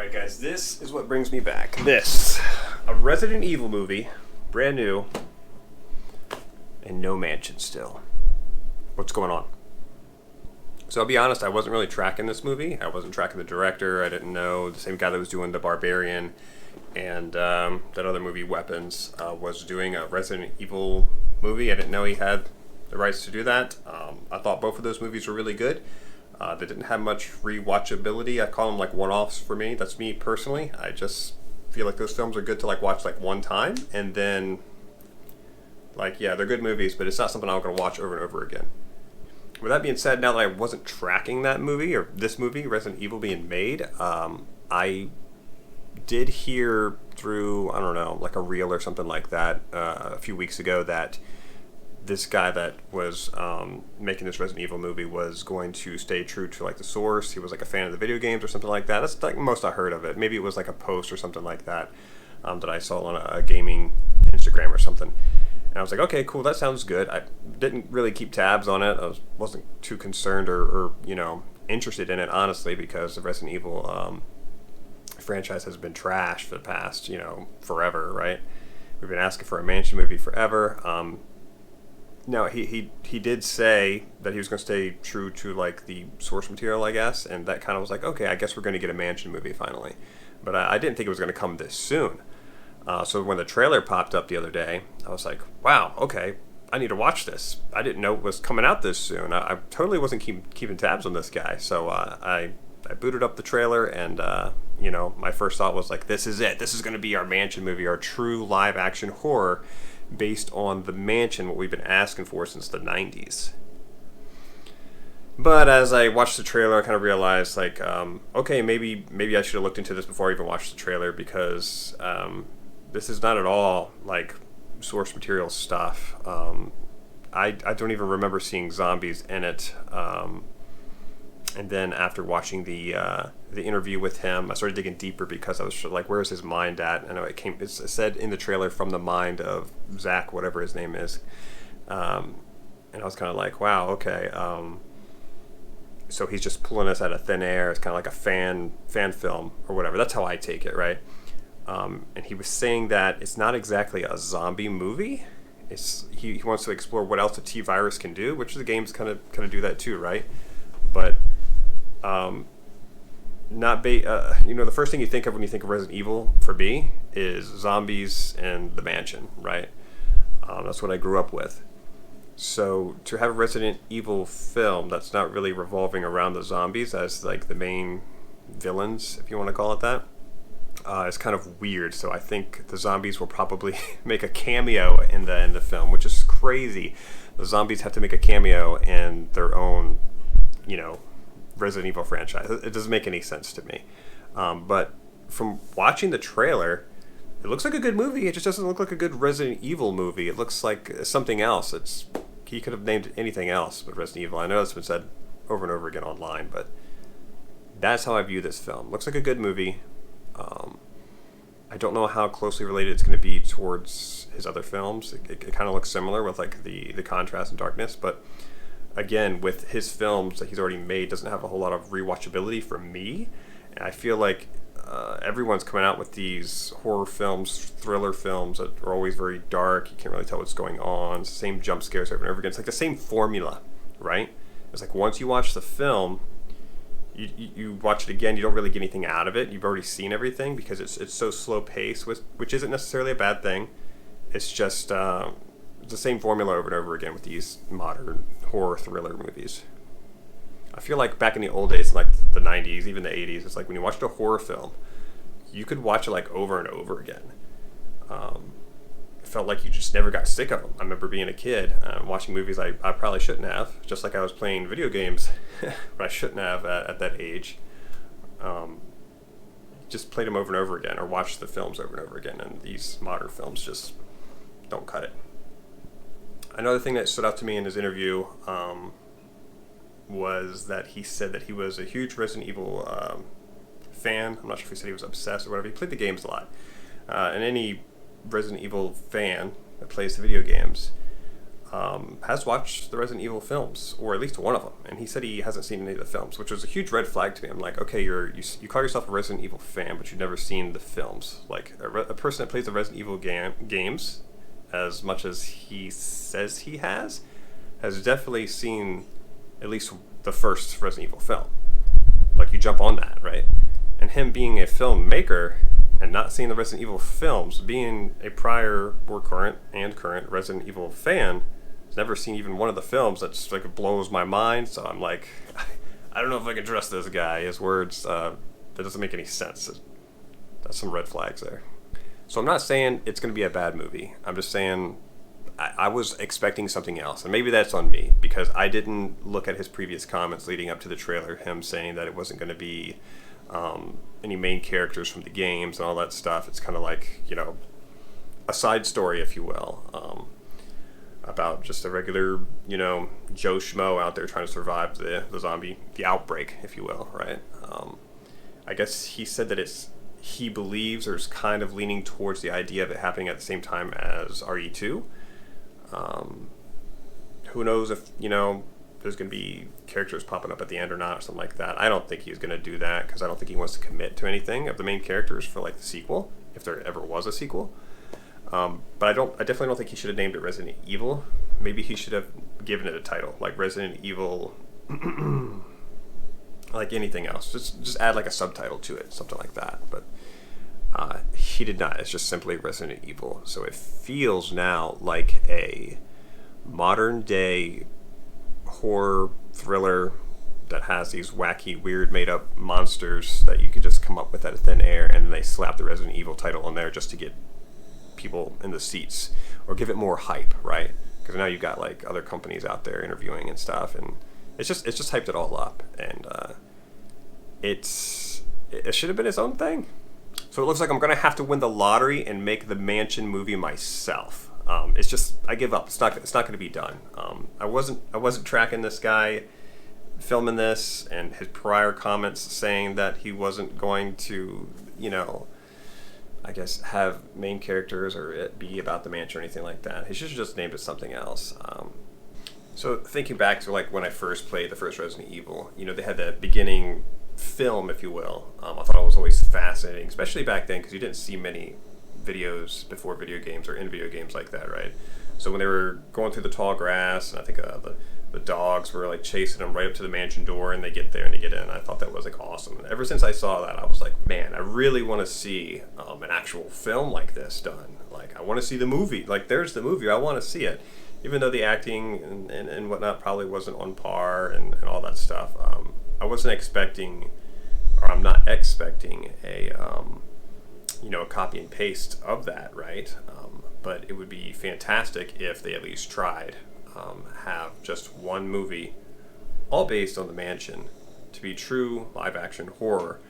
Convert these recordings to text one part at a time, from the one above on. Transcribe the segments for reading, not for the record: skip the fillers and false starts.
Alright guys, this is what brings me back. This. A Resident Evil movie, brand new, and no mansion still. What's going on? So I'll be honest, I wasn't really tracking this movie. I wasn't tracking the director. I didn't know the same guy that was doing The Barbarian and that other movie, Weapons, was doing a Resident Evil movie. I didn't know he had the rights to do that. I thought both of those movies were really good. They didn't have much rewatchability. I call them like one-offs for me. That's me personally. I just feel like those films are good to like watch like one time, and then like yeah, they're good movies, but it's not something I'm going to watch over and over again. With that being said, now that I wasn't tracking that movie or this movie, Resident Evil, being made, I did hear through, I don't know, like a reel or something like that a few weeks ago that this guy that was making this Resident Evil movie was going to stay true to like the source. He was like a fan of the video games or something like that. That's like most I heard of it. Maybe it was like a post or something like that that I saw on a gaming Instagram or something. And I was like, okay, cool, that sounds good. I didn't really keep tabs on it. I wasn't too concerned or you know, interested in it, honestly, because the Resident Evil franchise has been trashed for the past, you know, forever, right? We've been asking for a mansion movie forever. No, he did say that he was going to stay true to like the source material, I guess, and that kind of was like, okay, I guess we're going to get a mansion movie finally. But I didn't think it was going to come this soon. So when the trailer popped up the other day, I was like, wow, okay, I need to watch this. I didn't know it was coming out this soon. I totally wasn't keeping tabs on this guy. So I booted up the trailer, and you know, my first thought was like, this is it. This is going to be our mansion movie, our true live action horror based on The Mansion, what we've been asking for since the 90s. But as I watched the trailer, I kind of realized, like, okay, maybe I should have looked into this before I even watched the trailer, because this is not at all like source material stuff. I don't even remember seeing zombies in it. And then after watching the interview with him, I started digging deeper because I was like, where's his mind at? And it said in the trailer, from the mind of Zach, whatever his name is. And I was kind of like, wow, okay. So he's just pulling us out of thin air. It's kind of like a fan film or whatever. That's how I take it, right? And he was saying that it's not exactly a zombie movie. He wants to explore what else a T-virus can do, which the games kind of do that too, right? But you know, the first thing you think of when you think of Resident Evil for me is zombies and the mansion, right? That's what I grew up with. So to have a Resident Evil film that's not really revolving around the zombies as like the main villains, if you want to call it that, is kind of weird. So I think the zombies will probably make a cameo in the film, which is crazy. The zombies have to make a cameo in their own, you know, Resident Evil franchise. It doesn't make any sense to me. But from watching the trailer, it looks like a good movie. It just doesn't look like a good Resident Evil movie. It looks like something else. He could have named anything else but Resident Evil. I know it's been said over and over again online, but that's how I view this film. Looks like a good movie. I don't know how closely related it's going to be towards his other films. It kind of looks similar with like the contrast and darkness, but again, with his films that he's already made, doesn't have a whole lot of rewatchability for me. And I feel like everyone's coming out with these horror films, thriller films that are always very dark. You can't really tell what's going on. It's the same jump scares over and over again. It's like the same formula, right? It's like once you watch the film, you watch it again, you don't really get anything out of it. You've already seen everything because it's so slow paced, which isn't necessarily a bad thing. It's just the same formula over and over again with these modern horror thriller movies. I feel like back in the old days, like the 90s, even the 80s, it's like when you watched a horror film, you could watch it like over and over again. It felt like you just never got sick of them. I remember being a kid watching movies I probably shouldn't have, just like I was playing video games but I shouldn't have at that age. Just played them over and over again, or watched the films over and over again, and these modern films just don't cut it. Another thing that stood out to me in his interview was that he said that he was a huge Resident Evil fan. I'm not sure if he said he was obsessed or whatever. He played the games a lot. And any Resident Evil fan that plays the video games has watched the Resident Evil films, or at least one of them, and he said he hasn't seen any of the films, which was a huge red flag to me. I'm like, okay, you call yourself a Resident Evil fan, but you've never seen the films. Like a person that plays the Resident Evil games as much as he says he has definitely seen at least the first Resident Evil film. Like, you jump on that, right? And him being a filmmaker and not seeing the Resident Evil films, being a prior or current Resident Evil fan, has never seen even one of the films. That's like, it blows my mind. So I'm like, I don't know if I can trust this guy. His words, that doesn't make any sense. That's some red flags there. So I'm not saying it's going to be a bad movie. I'm just saying I was expecting something else, and maybe that's on me because I didn't look at his previous comments leading up to the trailer, him saying that it wasn't going to be any main characters from the games and all that stuff. It's kind of like, a side story, if you will, about just a regular, Joe Schmo out there trying to survive the outbreak, if you will, right? I guess he said that he believes, or is kind of leaning towards the idea of it happening at the same time as RE2. Who knows if, there's going to be characters popping up at the end or not, or something like that. I don't think he's going to do that because I don't think he wants to commit to anything of the main characters for like the sequel, if there ever was a sequel. But I definitely don't think he should have named it Resident Evil. Maybe he should have given it a title like Resident Evil, like anything else. Just add like a subtitle to it, something like that. But he did not. It's just simply Resident Evil. So it feels now like a modern day horror thriller that has these wacky, weird, made-up monsters that you can just come up with out of thin air, and then they slap the Resident Evil title on there just to get people in the seats or give it more hype, right? Because now you've got like other companies out there interviewing and stuff, and it's just hyped it all up, and it should have been its own thing. So it looks like I'm gonna have to win the lottery and make the Mansion movie myself. It's just, I give up. It's not going to be done. I wasn't tracking this guy filming this, and his prior comments saying that he wasn't going to, I guess have main characters or it be about the mansion or anything like that. He should have just named it something else. So thinking back to like when I first played the first Resident Evil, they had that beginning film, if you will. I thought it was always fascinating, especially back then because you didn't see many videos before video games or in video games like that, right? So when they were going through the tall grass, and I think the dogs were like chasing them right up to the mansion door, and they get there and they get in. I thought that was like awesome. And ever since I saw that, I was like, man, I really want to see an actual film like this done. Like, I want to see the movie. Like, there's the movie. I want to see it, even though the acting and whatnot probably wasn't on par and all that stuff. I wasn't expecting, or I'm not expecting a copy and paste of that, right? But it would be fantastic if they at least tried have just one movie, all based on the mansion, to be true live action horror.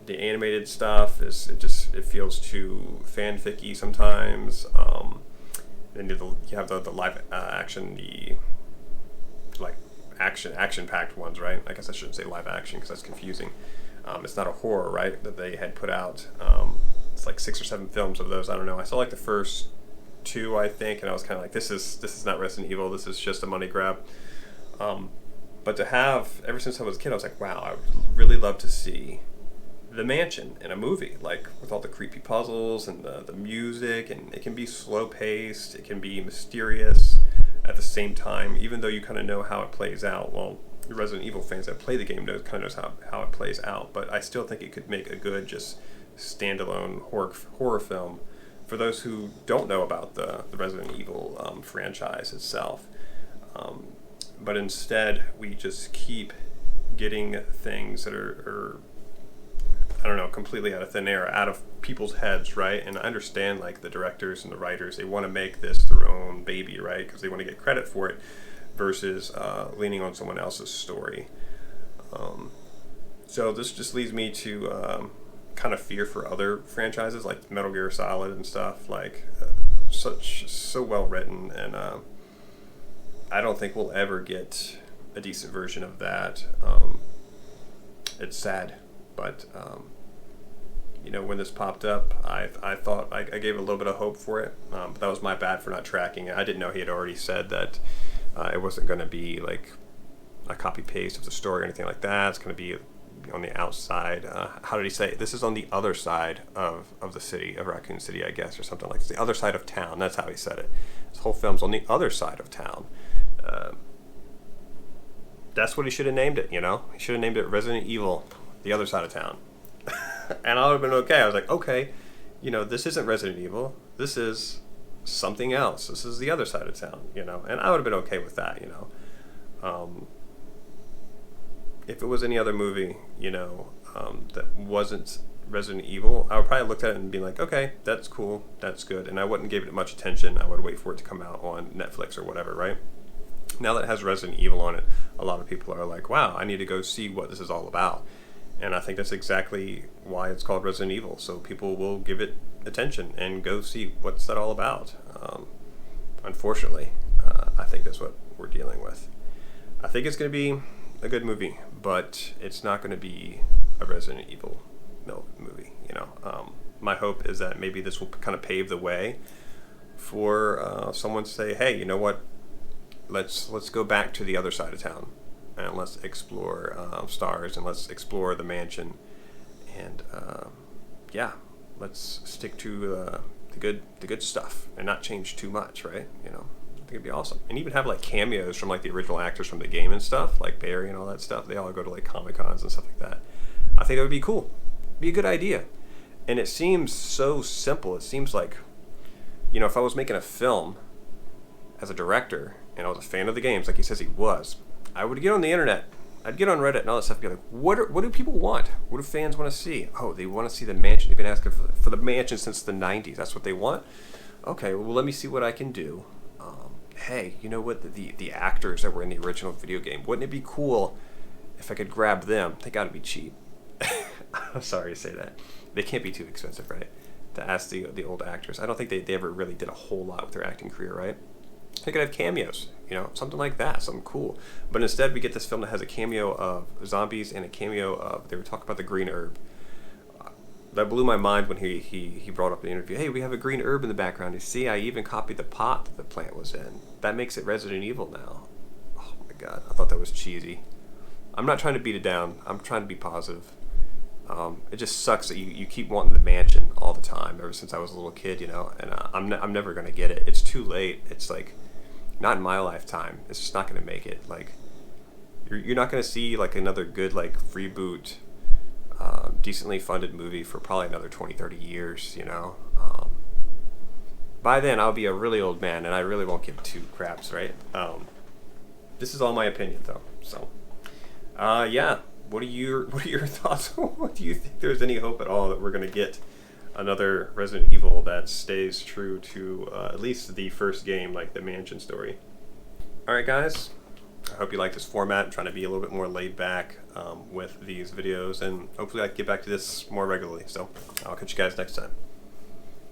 The animated stuff it feels too fanficky sometimes. Then you have the live action, the like action packed ones, right? I guess I shouldn't say live action because that's confusing. It's not a horror, right, that they had put out. It's like 6 or 7 films of those. I don't know. I saw like the first 2, I think, and I was kind of like, this is not Resident Evil. This is just a money grab. But to have, ever since I was a kid, I was like, wow, I would really love to see the mansion in a movie, like with all the creepy puzzles and the music, and it can be slow paced. It can be mysterious at the same time, even though you kind of know how it plays out. Well, the Resident Evil fans that play the game kind of knows how it plays out, but I still think it could make a good just standalone horror film for those who don't know about the Resident Evil franchise itself. But instead, we just keep getting things that are I don't know, completely out of thin air, out of people's heads, right? And I understand, like, the directors and the writers, they want to make this their own baby, right? Because they want to get credit for it versus leaning on someone else's story. So this just leads me to kind of fear for other franchises like Metal Gear Solid and stuff, like so well written, and I don't think we'll ever get a decent version of that. It's sad, but you know, when this popped up, I thought I gave it a little bit of hope for it, but that was my bad for not tracking it. I didn't know he had already said that it wasn't going to be like a copy paste of the story or anything like that. It's going to be on the outside. How did he say it? This is on the other side of the city of Raccoon City, I guess, or something like that. The other side of town. That's how he said it. This whole film's on the other side of town. That's what he should have named it, you know? He should have named it Resident Evil, the other side of town. And I would have been okay. I was like, okay, you know, this isn't Resident Evil. This is something else. This is the other side of town, you know? And I would have been okay with that, you know? If it was any other movie, you know, that wasn't Resident Evil, I would probably look at it and be like, okay, that's cool, that's good. And I wouldn't give it much attention. I would wait for it to come out on Netflix or whatever, right? Now that it has Resident Evil on it, a lot of people are like, wow, I need to go see what this is all about. And I think that's exactly why it's called Resident Evil. So people will give it attention and go see what's that all about. Unfortunately, I think that's what we're dealing with. I think it's going to be a good movie, but it's not going to be a Resident Evil movie, you know. My hope is that maybe this will kind of pave the way for someone to say, hey, you know what? Let's go back to the other side of town, and let's explore STARS, and let's explore the mansion, and yeah, let's stick to the good stuff and not change too much, right? You know, I think it'd be awesome, and even have like cameos from like the original actors from the game and stuff, like Barry and all that stuff. They all go to like Comic-Cons and stuff like that. I think that would be cool, be a good idea, and it seems so simple. It seems like, you know, if I was making a film as a director and I was a fan of the games, like he says he was, I would get on the internet, I'd get on Reddit and all that stuff, and be like, what do people want? What do fans want to see? Oh, they want to see the mansion. They've been asking for the mansion since the 90s. That's what they want? Okay, well, let me see what I can do. Hey, you know what? The actors that were in the original video game, wouldn't it be cool if I could grab them? They got to be cheap. I'm sorry to say that. They can't be too expensive, right? To ask the old actors. I don't think they ever really did a whole lot with their acting career, right? They could have cameos, you know, something like that, something cool. But instead, we get this film that has a cameo of zombies and a cameo of, they were talking about the green herb. That blew my mind when he brought up in the interview, hey, we have a green herb in the background. You see, I even copied the pot that the plant was in. That makes it Resident Evil now. Oh my god, I thought that was cheesy. I'm not trying to beat it down. I'm trying to be positive. It just sucks that you keep wanting the mansion all the time, ever since I was a little kid, you know, and I'm never going to get it. It's too late. It's like, not in my lifetime. It's just not going to make it. Like, you're not going to see like another good like freeboot, decently funded movie for probably another 20-30 years, you know. By then I'll be a really old man and I really won't give two craps, right? This is all my opinion though. So yeah, what are your thoughts? Do you think there's any hope at all that we're going to get another Resident Evil that stays true to at least the first game, like the mansion story? Alright guys, I hope you like this format. I'm trying to be a little bit more laid back with these videos, and hopefully I can get back to this more regularly. So I'll catch you guys next time.